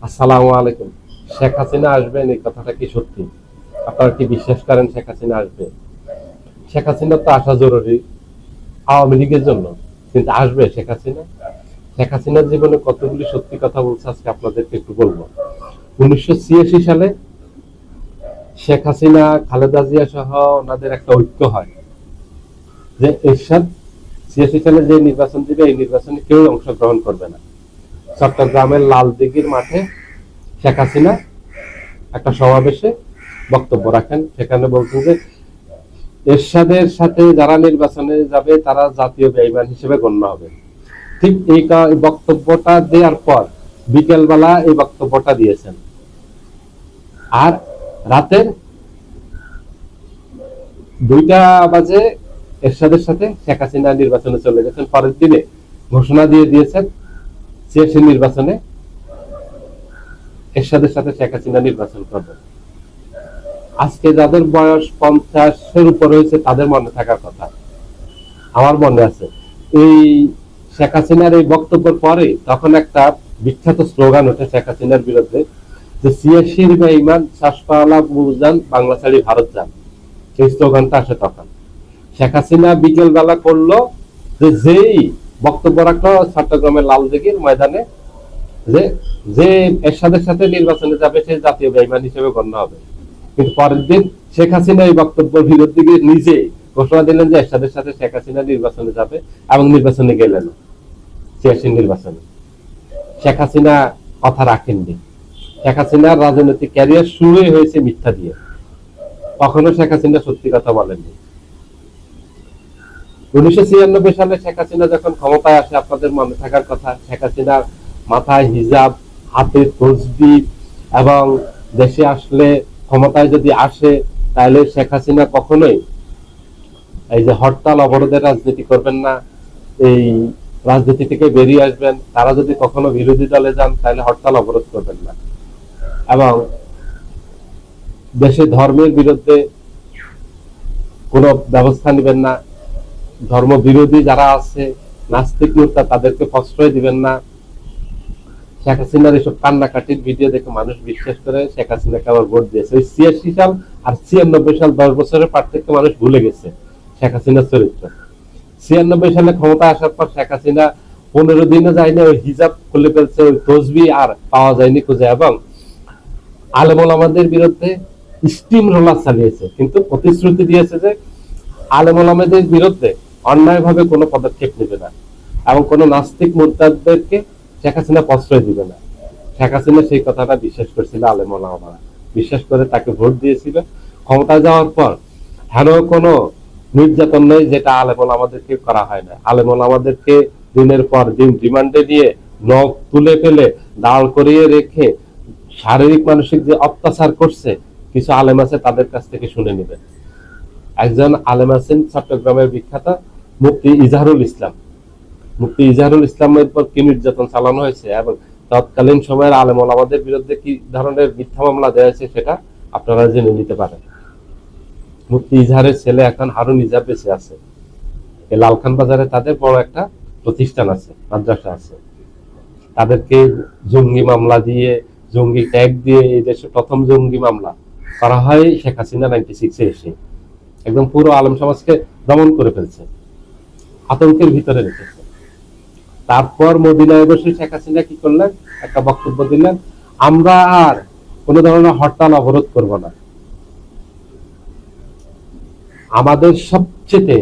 আসসালামু আলাইকুম। শেখ হাসিনা আসবেন এই কথাটা কি সত্যি? আপনারা কি বিশ্বাস করেন শেখ হাসিনা আসবে? শেখ হাসিনা তো আসা জরুরি আওয়ামী লীগের জন্য, কিন্তু আসবে শেখ হাসিনা? শেখ হাসিনার জীবনে কতগুলি সত্যি কথা বলছে আজকে আপনাদেরকে একটু বলবো। 1986 সালে শেখ হাসিনা, খালেদা জিয়া সহ ওনাদের একটা ঐক্য হয় যে এরশাদ 86 সালে যে নির্বাচন দিবে এই নির্বাচনে কেউ অংশগ্রহণ করবে না। চট্টগ্রামের লালদিঘির মাঠে শেখ হাসিনা একটা সমাবেশে বক্তব্য রাখেন। সেখানে বলছেন যে এরশাদের সাথে যারা নির্বাচনে যাবে তারা জাতীয় বেঈমান হিসেবে গণ্য হবে। ঠিক এই বক্তব্যটা দেওয়ার পর বিকেল বেলা এই বক্তব্যটা দিয়েছেন, আর রাতের 2টা বাজে এরশাদের সাথে শেখ হাসিনা নির্বাচনে চলে গেছেন। পরের দিনে ঘোষণা দিয়ে দিয়েছেন 86 নির্বাচনে এরশাদের সাথে শেখ হাসিনা নির্বাচন করবেন। আজকে যাদের বয়স 50-এর উপরে হয়েছে তাদের মনে থাকার কথা, আমার মনে আছে। এই শেখ হাসিনার এই বক্তব্যের পরে তখন একটা বিখ্যাত স্লোগান ওঠে শেখ হাসিনার বিরুদ্ধে, যে 86 বেঈমান শ্বাসপালা বুঝান, বাংলা ছাড়ি ভারত যান। সেই স্লোগানটা আসে তখন। শেখ হাসিনা বিকেল বেলা করলো যে যেই বক্তব্য রাখলো চট্টগ্রামের লালদিঘির ময়দানে, যে যে এরশাদের সাথে নির্বাচনে যাবে সে জাতীয় বেঈমান হিসেবে গণ্য হবে। কিন্তু পরের দিন শেখ হাসিনা এই বক্তব্যের বিরুদ্ধে গিয়ে নিজে ঘোষণা দিলেন যে এরশাদের সাথে শেখ হাসিনা নির্বাচনে যাবে, এবং নির্বাচনে গেলেন। 86 নির্বাচনে শেখ হাসিনা কথা রাখেননি। শেখ হাসিনার রাজনৈতিক ক্যারিয়ার শুরুই হয়েছে মিথ্যা দিয়ে, কখনো শেখ হাসিনা সত্যি কথা বলেননি। 1996 সালে শেখ হাসিনা যখন ক্ষমতায় আসে, আপনাদের মনে থাকার কথা, শেখ হাসিনার মাথায় হিজাব, হাতে তসবি, এবং দেশে আসলে, ক্ষমতায় যদি আসে তাহলে শেখ হাসিনা কখনোই এই যে হরতাল অবরোধের রাজনীতি করবেন না, এই রাজনীতি থেকে বেরিয়ে আসবেন। তারা যদি কখনো বিরোধী দলে যান তাহলে হরতাল অবরোধ করবেন না, এবং দেশে ধর্মের বিরুদ্ধে কোনো ব্যবস্থা নেবেন না। ধর্ম বিরোধী যারা আছে, নাস্তিক মুরতাদ, তাদেরকে প্রশ্রয় দিবেন না। শেখ হাসিনার এসব কান্নাকাটির ভিডিও দেখে মানুষ বিশ্বাস করে শেখ হাসিনাকে আবার ভোট দিয়েছে। ওই 86 সাল আর 96 সাল, 10 বছরের পার্থক্য মানুষ ভুলে গেছে শেখ হাসিনার চরিত্র। 96 সালে ক্ষমতা আসার পর শেখ হাসিনা 15 দিনে যায়নি, ওই হিজাব খুলে ফেলছে, ওই তসবি আর পাওয়া যায়নি খুঁজে, এবং আলেম ওলামাদের বিরুদ্ধে স্টিম রোলার চালিয়েছে। কিন্তু প্রতিশ্রুতি দিয়েছে যে আলেম ওলামাদের বিরুদ্ধে অন্যায়ভাবে কোনো পদক্ষেপ নেবে না, এবং কোনো নাস্তিক মুরতাদদেরকে শেখ হাসিনা প্রশ্রয় দিবে না। শেখ হাসিনা সেই কথাটা বিশ্বাস করেছিল, আলেম ওলামারা বিশ্বাস করে তাকে ভোট দিয়েছিল। ক্ষমতায় যাওয়ার পর হেন কোনো নির্যাতন নেই যেটা আলেম ওলামাদেরকে করা হয় না। আলেম ওলামাদেরকে দিনের পর দিন রিমান্ডে নিয়ে নখ তুলে ফেলে দাঁড় করিয়ে রেখে শারীরিক মানসিক যে অত্যাচার করছে, কিছু আলেম আছে তাদের কাছ থেকে শুনে নেবেন। একজন আলেম আছেন চট্টগ্রামের বিখ্যাত মুফতি ইজাহারুল ইসলাম। মুফতি ইজাহারুল ইসলামের উপর কি নির্যাতন চালানো হয়েছে, এবং তৎকালীন সময়ের আলেম ওলামাদের বিরুদ্ধে কি ধরনের মিথ্যা মামলা দেওয়া হয়েছে, সেটা আপনারা জেনে নিতে পারেন। মুফতি ইজাহারের ছেলে এখন হারুন ইজাহার বেঁচে আছে। এই লালখান বাজারে তাদের বড় একটা প্রতিষ্ঠান আছে, মাদ্রাসা আছে। তাদেরকে জঙ্গি মামলা দিয়ে, জঙ্গি ট্যাগ দিয়ে এই দেশে প্রথম জঙ্গি মামলা করা হয় শেখ হাসিনা 96-এ এসে। একদম পুরো আলেম সমাজকে দমন করে ফেলছে, আতঙ্কের ভিতরে রেখেছে। তারপর মদিনায় বসে শেখ হাসিনা কি করলেন, একটা বক্তব্য দিলেন, আমরা আর কোন ধরনের হরতাল অবরোধ করব না। আমাদের সবচেয়ে,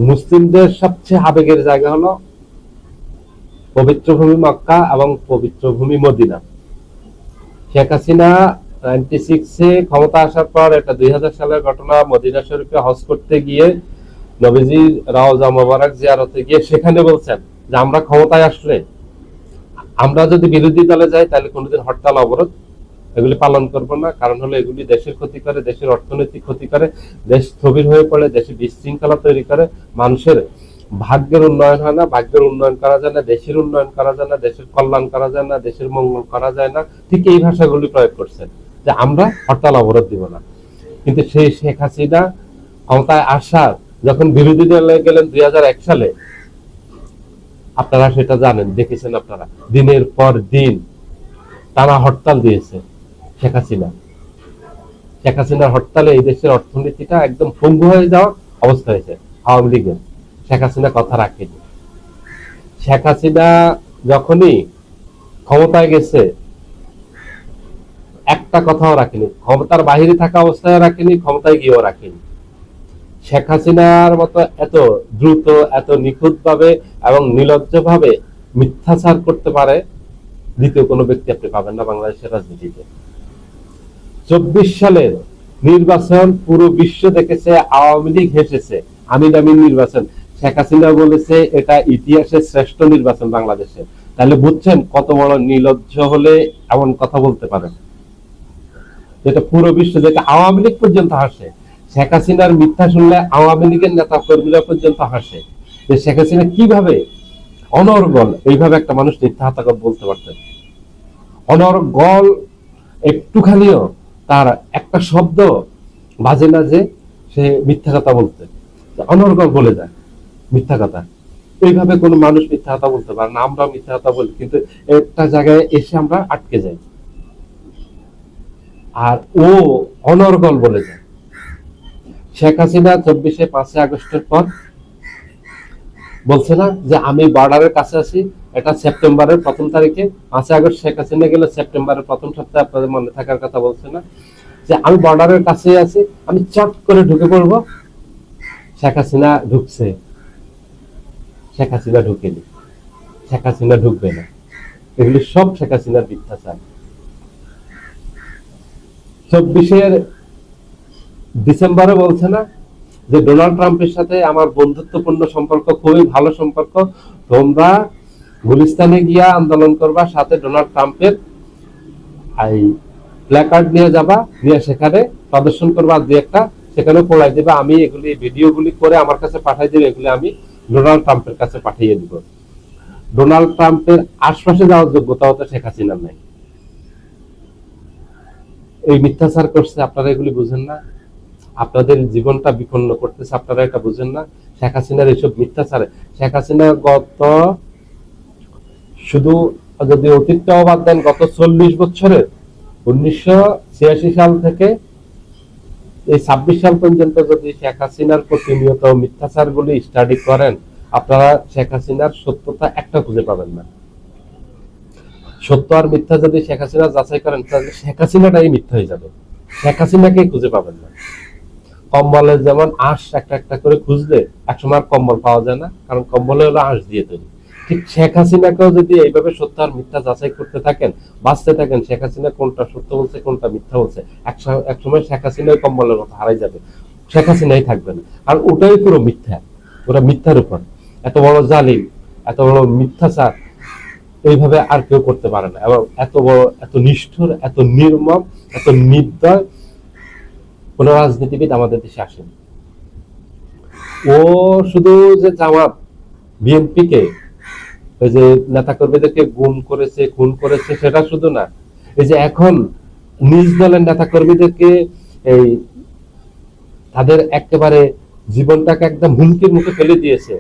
মুসলিমদের সবচেয়ে আবেগের জায়গা হলো পবিত্র ভূমি মক্কা এবং পবিত্র ভূমি মদিনা। শেখ হাসিনা 96-এ ক্ষমতা আসার পর, এটা 2000 সালের ঘটনা, মদিনা শরীফে হজ করতে গিয়ে নবীজির রওজা মোবারক জিয়ারতে গিয়ে সেখানে বলছেন যে আমরা ক্ষমতায় আসলে, আমরা যদি বিরোধী দলে যাই তাহলে কোনোদিন হরতাল অবরোধ এগুলি পালন করব না। কারণ হলো এগুলি দেশের ক্ষতি করে, দেশের অর্থনৈতিক ক্ষতি করে, দেশ স্থবির হয়ে পড়ে, দেশে বিশৃঙ্খলা তৈরি করে, মানুষের ভাগ্যের উন্নয়ন হয় না, ভাগ্যের উন্নয়ন করা যায় না, দেশের উন্নয়ন করা যায় না, দেশের কল্যাণ করা যায় না, দেশের মঙ্গল করা যায় না। ঠিক এই ভাষাগুলি প্রয়োগ করছেন যে আমরা হরতাল অবরোধ দিব না। কিন্তু সেই শেখ হাসিনা ক্ষমতায় আসার, যখন বিরোধী দলে গেলেন 2001 সালে, আপনারা সেটা জানেন, দেখেছেন আপনারা, দিনের পর দিন টানা হরতাল দিয়েছে শেখ হাসিনা। শেখ হাসিনার হরতালে এই দেশের অর্থনীতিটা একদম পঙ্গু হয়ে যাওয়ার অবস্থা হয়েছে আওয়ামী লীগের। শেখ হাসিনা কথা রাখেনি। শেখ হাসিনা যখনই ক্ষমতায় গেছে একটা কথাও রাখেনি, ক্ষমতার বাহিরে থাকা অবস্থায় রাখেনি, ক্ষমতায় গিয়েও রাখেনি। শেখ হাসিনার মতো এত দ্রুত, এত নিখুঁত ভাবে এবং নির্লজ্জ ভাবে মিথ্যাচার করতে পারে দ্বিতীয় কোনো ব্যক্তি আপনি পাবেন না বাংলাদেশের রাজনীতিতে। 24 সালের নির্বাচন পুরো বিশ্ব দেখেছে, আওয়ামী লীগ হেসেছে। আমিন আমিন নির্বাচন, শেখ হাসিনা বলেছে এটা ইতিহাসের শ্রেষ্ঠ নির্বাচন বাংলাদেশে। তাহলে বুঝছেন কত বড় নির্লজ্জ হলে এমন কথা বলতে পারেন, যেটা পুরো বিশ্ব, যেটা আওয়ামী লীগ পর্যন্ত হাসে। শেখ হাসিনার মিথ্যা শুনলে আওয়ামী লীগের নেতা কর্মীরা পর্যন্ত হাসে যে শেখ হাসিনা কিভাবে অনর্গল এইভাবে একটা মানুষ মিথ্যা কথা বলতে পারতেন। অনর্গল, একটুখানিও তার একটা শব্দ বাজে না যে সে মিথ্যা কথা বলতে, অনর্গল বলে যায় মিথ্যা কথা। এইভাবে কোনো মানুষ মিথ্যা কথা বলতে পারে না। আমরা মিথ্যা কথা বলি, কিন্তু একটা জায়গায় এসে আমরা আটকে যাই, আর ও অনর্গল বলে যায়। শেখ হাসিনা 24 5 আগস্টের পর বলছে না যে আমি বর্ডারের কাছে আছি, এটা সেপ্টেম্বরের 1ম তারিখে। 5 আগস্ট শেখ হাসিনা গেল সেপ্টেম্বরের 1ম সপ্তাহে, আপনাদের মনে থাকার কথা বলছে না যে আমি বর্ডারের কাছে আছি, আমি চট করে ঢুকে পড়বো। শেখ হাসিনা ঢুকছে, শেখ হাসিনা ঢুকেনি, শেখ হাসিনা ঢুকবে না। এগুলি সব শেখ হাসিনার মিথ্যাচার। 24 ডিসেম্বরে বলছে না যে ডোনাল্ড ট্রাম্পের সাথে আমার বন্ধুত্বপূর্ণ সম্পর্ক, খুবই ভালো সম্পর্ক, তোমরা গুলিস্তানে গিয়া আন্দোলন করবা, সাথে ডোনাল্ড ট্রাম্পের এই প্ল্যাকার্ড নিয়ে যাবা, নিয়ে সেখানে প্রদর্শন করবা, দুই একটা সেখানে পড়াই দিবা। আমি এগুলি ভিডিওগুলি করে আমার কাছে পাঠাই দেবে, এগুলি আমি ডোনাল্ড ট্রাম্পের কাছে পাঠিয়ে দিব। ডোনাল্ড ট্রাম্পের আশপাশে যাওয়ার যোগ্যতা হতো শেখ হাসিনার নাই। এই মিথ্যাচার করছে, আপনারা এগুলি বুঝেন না। আপনাদের জীবনটা বিপন্ন করতেছে, আপনারা এটা বুঝেন না। শেখ হাসিনার এইসব মিথ্যাচারে, শেখ হাসিনা গত, শুধু যদি অতীতটাও বাদ দেন, গত 40 বছরের 1986 সাল থেকে এই 26 সাল পর্যন্ত যদি শেখ হাসিনার প্রতিনিয়ত মিথ্যাচার গুলি স্টাডি করেন, আপনারা শেখ হাসিনার সত্যতা একটা খুঁজে পাবেন না। সত্য আর মিথ্যা যদি শেখ হাসিনা যাচাই করেন, তাহলে শেখ হাসিনাটাই মিথ্যা হয়ে যাবে, শেখ হাসিনাকেই খুঁজে পাবেন না। কম্বলের যেমন আঁশ একটা একটা করে খুঁজলে একসময় আর কম্বল পাওয়া যায় না, কারণ কম্বলে হলো আঁশ দিয়ে তৈরি। ঠিক শেখ হাসিনাকেও যদি এইভাবে সত্য আর মিথ্যা যাচাই করতে থাকেন, বাঁচতে থাকেন, শেখ হাসিনা কোনটা সত্য বলছে কোনটা মিথ্যা বলছে, একসময় শেখ হাসিনাই কম্বলের মতো হারাই যাবে, শেখ হাসিনাই থাকবে না। আর ওটাই পুরো মিথ্যা, ওরা মিথ্যার উপর। এত বড় জালিম, এত বড় মিথ্যাচার এইভাবে আর কেউ করতে পারে না। এবং এত বড়, এত নিষ্ঠুর, এত নির্মম, এত নির্দয় কোন রাজনীতিবিদ আমাদের দেশে আসেন। ও শুধু যে জামাত বিএনপি কে, ওই যে নেতা কর্মীদেরকে গুম করেছে, খুন করেছে, সেটা শুধু না, এই যে এখন নিজ দলের নেতা কর্মীদেরকে এই তাদের একেবারে জীবনটাকে একদম হুমকির মুখে ফেলে দিয়েছে।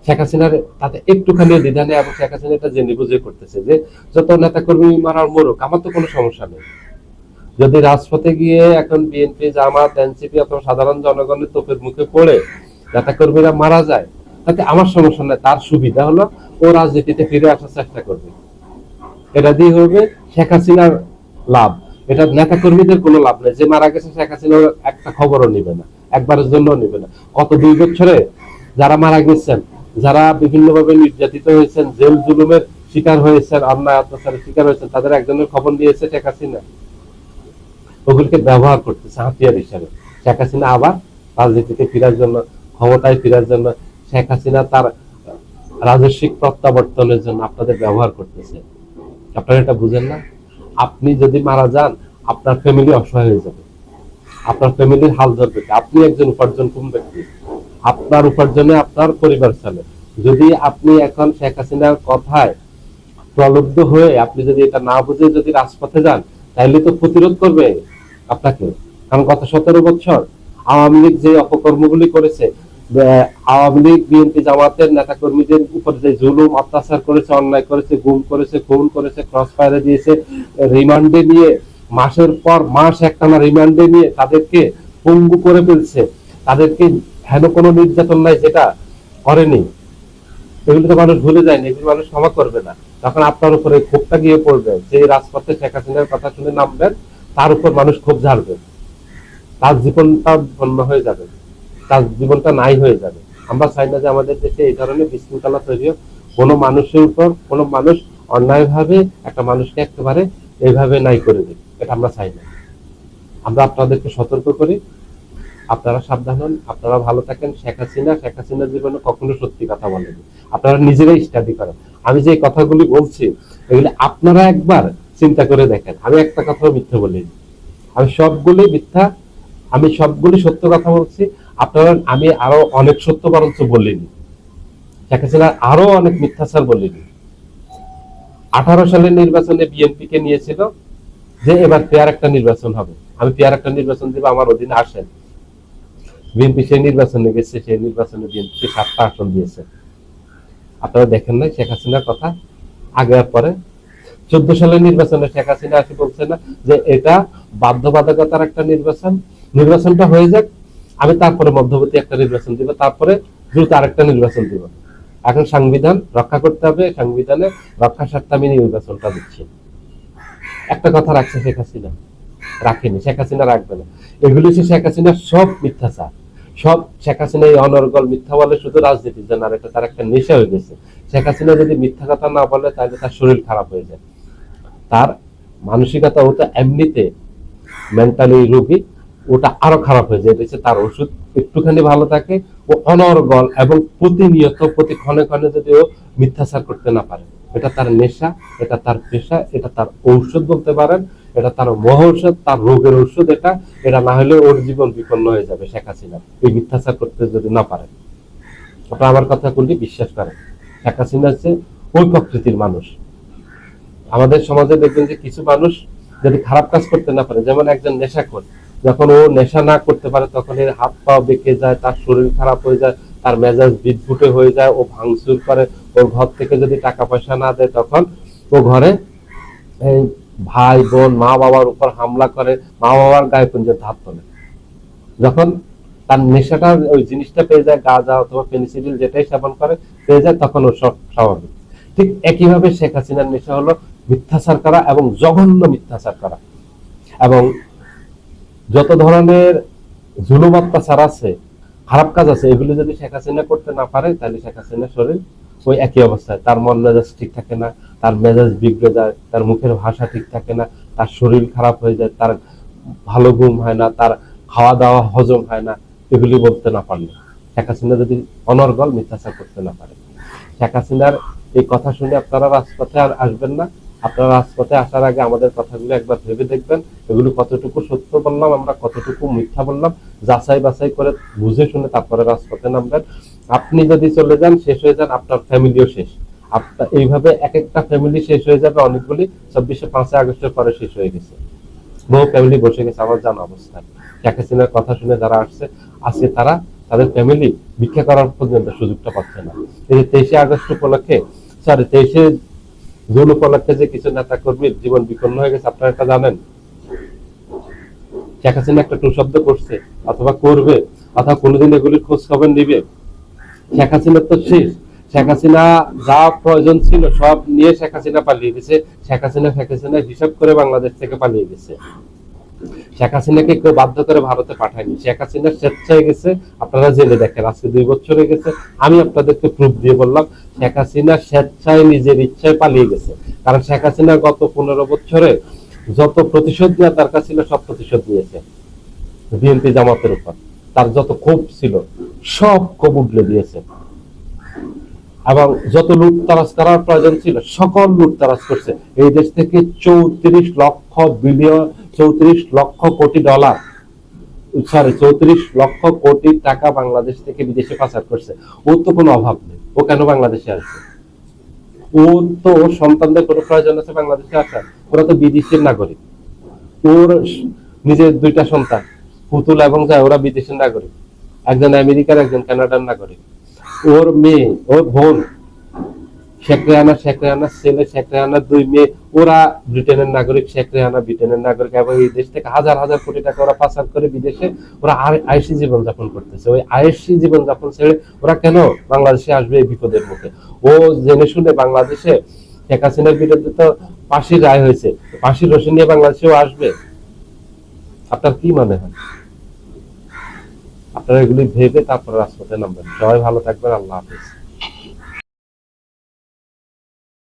শেখ হাসিনার তাতে একটুখানি দ্বিধা নেই, এবং শেখ হাসিনা এটা জেনে বুঝে করতেছে যে যত নেতা কর্মী মারার মরুক, আমার তো কোনো সমস্যা নেই। যদি রাজপথে গিয়ে এখন বিএনপি, জামাত, এনসিপি অথবা সাধারণ জনগণের তোপের মুখে পড়ে নেতা কর্মীরা মারা যায়, তাতে আমার সমস্যা নেই। তার সুবিধা হলো ও রাজনীতিতে ফিরে আসার চেষ্টা করবে, এটা দিয়ে হবে শেখ হাসিনার লাভ। এটা নেতা কর্মীদের কোনো লাভ নেই। যে মারা গেছে শেখ হাসিনার একটা খবরও নিবে না, একবারের জন্য নিবে না। কত 2 বছরে যারা মারা গেছেন, যারা বিভিন্নভাবে নির্যাতিত হয়েছেন, জেল জুলুমের শিকার হয়েছেন, অন্যায় অত্যাচারের শিকার হয়েছেন, তাদের একজনের খবর নিয়েছে শেখ হাসিনা। ওগুলিকে ব্যবহার করতেছে হাতিয়ার হিসাবে। শেখ হাসিনা আবার রাজনীতিতে ফেরার জন্য, ক্ষমতায় ফেরার জন্য, শেখ হাসিনা তার রাজস্বিক প্রত্যাবর্তনের জন্য আপনাদের ব্যবহার করতেছে। আপনারা এটা বুঝেন না। আপনি যদি মারা যান, আপনার ফ্যামিলি অসহায় হয়ে যাবে, আপনার ফ্যামিলির হাল ধরবে। আপনি একজন উপার্জনক্ষম ব্যক্তি, আপনার উপার্জনে আপনার পরিবার চলে। যদি আপনি এখন শেখ হাসিনার কথায় প্রলুব্ধ হয়ে আপনি যদি এটা না বুঝে যদি রাজপথে যান, তাহলে তো প্রতিরোধ করবে আপনাকে। কারণ গত 17 বছর আওয়ামী লীগ যে অপকর্মগুলি করেছে, আওয়ামী লীগ বিএনপি জামাতের নেতা কর্মীদের উপর যে জুলুম অত্যাচার করেছে, অন্যায় করেছে, গুম করেছে, খুন করেছে, ক্রস ফায়ারে দিয়েছে, রিমান্ডে নিয়ে মাসের পর মাস একটানা রিমান্ডে নিয়ে তাদেরকে পঙ্গু করে ফেলছে, তাদেরকে হেন কোনো নির্যাতন নাই যেটা করেনি, এগুলো তো মানুষ ভুলে যায়নি, এগুলো মানুষ ক্ষমা করবে না। তখন আপনার উপরে ক্ষোভটা গিয়ে পড়বে, যে রাজপথে শেখ হাসিনার কথা শুনে নামবেন, তার উপর মানুষ ক্ষোভ ঝাড়বে, তার জীবনটা ধন্য হয়ে যাবে, তার জীবনটা নাই হয়ে যাবে। আমরা চাই না যে আমাদের দেশে এই ধরনের বিশৃঙ্খলা তৈরি হোক, কোনো মানুষের উপর কোনো মানুষ অন্যায়ভাবে একটা মানুষকে একেবারে এইভাবে নাই করে দিক, এটা আমরা চাই না। আমরা আপনাদেরকে সতর্ক করি, আপনারা সাবধান হন, আপনারা ভালো থাকেন। শেখ হাসিনার জীবনে কখনো সত্যি কথা বলেনি, আপনারা নিজেরাই স্টাডি করেন। আমি যে কথাগুলি বলছি এগুলি আপনারা একবার চিন্তা করে দেখেন, আমি একটা কথাও মিথ্যে বলিনি, আমি সবগুলি মিথ্যা, আমি সবগুলি সত্য কথা বলছি। আপনারা, আমি আরো অনেক সত্য বরঞ্চ বলিনি, শেখ হাসিনা আরো অনেক মিথ্যাচার বলিনি। 18 সালের নির্বাচনে বিএনপি কে নিয়েছিল যে এবার পেয়ার একটা নির্বাচন হবে, আমি পেয়ার একটা নির্বাচন দিব, আমার অধীনে আসেন। বিএনপি সেই নির্বাচনে গেছে, সেই নির্বাচনে বিএনপি 7টা আসন দিয়েছে। আপনারা দেখেন না শেখ হাসিনার কথা আগে আর পরে? 14 সালের নির্বাচনে শেখ হাসিনা আসে বলছে না যে এটা বাধ্যবাধকতার একটা নির্বাচন, নির্বাচনটা হয়ে যাক, আমি তারপরে মধ্যবর্তী একটা নির্বাচন দিব, তারপরে দ্রুত আরেকটা নির্বাচন দিব। এখন সংবিধান রক্ষা করতে হবে, সংবিধানে রক্ষা স্বার্থে আমি নির্বাচনটা দিচ্ছি। একটা কথা রাখছে শেখ হাসিনা? রাখেনি, শেখ হাসিনা রাখবে না। এগুলি হচ্ছে শেখ হাসিনার সব মিথ্যাচার, সব শেখ হাসিনা এই অনর্গল মিথ্যা বলে শুধু রাজনীতির জন্য, আর এটা তার একটা নেশা হয়ে গেছে। শেখ হাসিনা যদি মিথ্যা কথা না বলে তাহলে তার শরীর খারাপ হয়ে যায়, তার মানসিকতা, ওটা এমনিতে মেন্টালি রোগী, ওটা আরো খারাপ হয়ে যায়। এটা তার ওষুধ একটুখানি ভালো থাকে, ও অনর্গল এবং প্রতিনিয়ত প্রতি ক্ষণে ক্ষণে যদি ও মিথ্যাচার করতে না পারে, এটা তার নেশা, এটা তার পেশা, এটা তার ঔষধ বলতে পারেন, এটা তার মহৌষধ, তার রোগের ঔষধ। এটা এটা না হলে ওর জীবন বিপন্ন হয়ে যাবে শেখ হাসিনা, এই মিথ্যাচার করতে যদি না পারে। আপনারা আমার কথা কোনটি বিশ্বাস করেন? শেখ হাসিনা হচ্ছে ওই প্রকৃতির মানুষ। আমাদের সমাজে দেখবেন যে কিছু মানুষ যদি খারাপ কাজ করতে না পারে, যেমন একজন নেশাখোর, যখন ও নেশা না করতে পারে তখন এর হাত পা বেঁকে যায়, তার শরীর খারাপ হয়ে যায়, তার মেজাজ বিদঘুটে হয়ে যায়, ও ভাঙচুর করে, ওর ঘর থেকে যদি টাকা পয়সা না দেয় তখন ও ঘরে এই ভাই বোন মা বাবার উপর হামলা করে, মা বাবার গায়ে পর্যন্ত হাত তোলে। যখন তার নেশাটা ওই জিনিসটা পেয়ে যায়, গাঁজা অথবা পেনিসিলিন যেটাই সেবন করে পেয়ে যায়, তখন ও স্বাভাবিক। ঠিক একইভাবে শেখ হাসিনার নেশা হলো মিথ্যাচার করা এবং জঘন্য মিথ্যাচার করা, এবং যত ধরনের জুলুম অত্যাচার আছে, খারাপ কাজ আছে, এগুলো যদি শেখ হাসিনা করতে না পারে তাহলে শেখ হাসিনার শরীর ওই একই অবস্থায়, তার মন মেজাজ ঠিক থাকে না, তার মেজাজ বিগড়ে যায়, তার মুখের ভাষা ঠিক থাকে না, তার শরীর খারাপ হয়ে যায়, তার ভালো ঘুম হয় না, তার খাওয়া দাওয়া হজম হয় না, এগুলি বলতে না পারলে, শেখ হাসিনা যদি অনর্গল মিথ্যাচার করতে না পারে। শেখ হাসিনার এই কথা শুনে আপনারা রাজপথে আর আসবেন না। আপনারা রাজপথে আসার আগে আমাদের কথাগুলো একবার ভেবে দেখবেন, এগুলো কতটুকু সত্য বললাম, আমরা কতটুকু মিথ্যা বললাম, যাচাই বাছাই করে বুঝে শুনে তারপরে রাজপথে নামবেন। আপনি যদি চলে যান, শেষ হয়ে যান, আপনার ফ্যামিলিও শেষ। আপনার এইভাবে এক একটা ফ্যামিলি শেষ হয়ে যাবে, অনেকগুলি 5 আগস্টের পরে শেষ হয়ে গেছে, বহু ফ্যামিলি বসে গেছে আমার জানা অবস্থায়। শেখ হাসিনার কথা শুনে যারা আসছে, আজকে তারা তাদের ফ্যামিলি ভিক্ষা করার পর্যন্ত সুযোগটা পাচ্ছে না। এই 23 আগস্ট উপলক্ষে, 23 জুন উপলক্ষে যে কিছু নেতা কর্মীর জীবন বিপন্ন হয়ে গেছে, আপনারা এটা জানেন? শেখ হাসিনা একটা টু শব্দ করছে অথবা করবে, অথবা কোনোদিন এগুলির খোঁজ খবর নিবে? শেখ হাসিনার তো শেষ। শেখ হাসিনা যা প্রয়োজন ছিল সব নিয়ে শেখ হাসিনা পালিয়ে গেছে। শেখ হাসিনা হিসাব করে বাংলাদেশ থেকে পালিয়ে গেছে। শেখ হাসিনাকে কেউ বাধ্য করে ভারতে পাঠায়নি, শেখ হাসিনা স্বেচ্ছায় গেছে। আপনারা জেনে দেখেন, আজকে 2 বছর হয়ে গেছে, আমি আপনাদেরকে প্রুফ দিয়ে বললাম শেখ হাসিনা স্বেচ্ছায় নিজের ইচ্ছায় পালিয়ে গেছে। কারণ শেখ হাসিনা গত 15 বছরে যত প্রতিশোধ নেওয়া তার কাছে ছিল সব প্রতিশোধ নিয়েছে বিএনপি জামাতের উপর। তার যত ক্ষোভ ছিল সব ক্ষোভ উঠলে দিয়েছে, এবং যত লুটতরাজ করার প্রয়োজন ছিল সকল লুটতরাজ করছে। এই দেশ থেকে 34 লক্ষ কোটি ডলার, 34 লক্ষ কোটি টাকা বাংলাদেশ থেকে বিদেশে পাচার করছে। ওর তো কোনো অভাব নেই, ও কেন বাংলাদেশে আসবে? ওর তো ওর সন্তানদের কোনো প্রয়োজন আছে বাংলাদেশে আসার? ওরা তো বিদেশের নাগরিক। ওর নিজের 2টা সন্তান পুতুল এবং যায়, ওরা বিদেশের নাগরিক। একজন আমেরিকার, একজন কানাডার নাগরিক। ওর মেয়ে, ওর বোন শেখ রেহানা ছেলে, শেখ রেহানার 2 মেয়ে, ওরা ব্রিটেনের নাগরিক, শেখ রেহানা ব্রিটেনের নাগরিক, এবং এই দেশ থেকে হাজার হাজার কোটি টাকা ওরা পাচার করে বিদেশে ওরা আয়েশি জীবন যাপন করতেছে। ওই আয়েশি জীবন যাপন ছেড়ে ওরা কেন বাংলাদেশে আসবে এই বিপদের মুখে? ও জেনে শুনে বাংলাদেশে শেখ হাসিনার বিরুদ্ধে তো ফাঁসির রায় হয়েছে, ফাঁসির রশি নিয়ে বাংলাদেশেও আসবে? আপনার কি মনে হয়? আপনারা এগুলি ভেবে তারপর রাজপথে নামবেন। সবাই ভালো থাকবেন। আল্লাহ হাফেজ।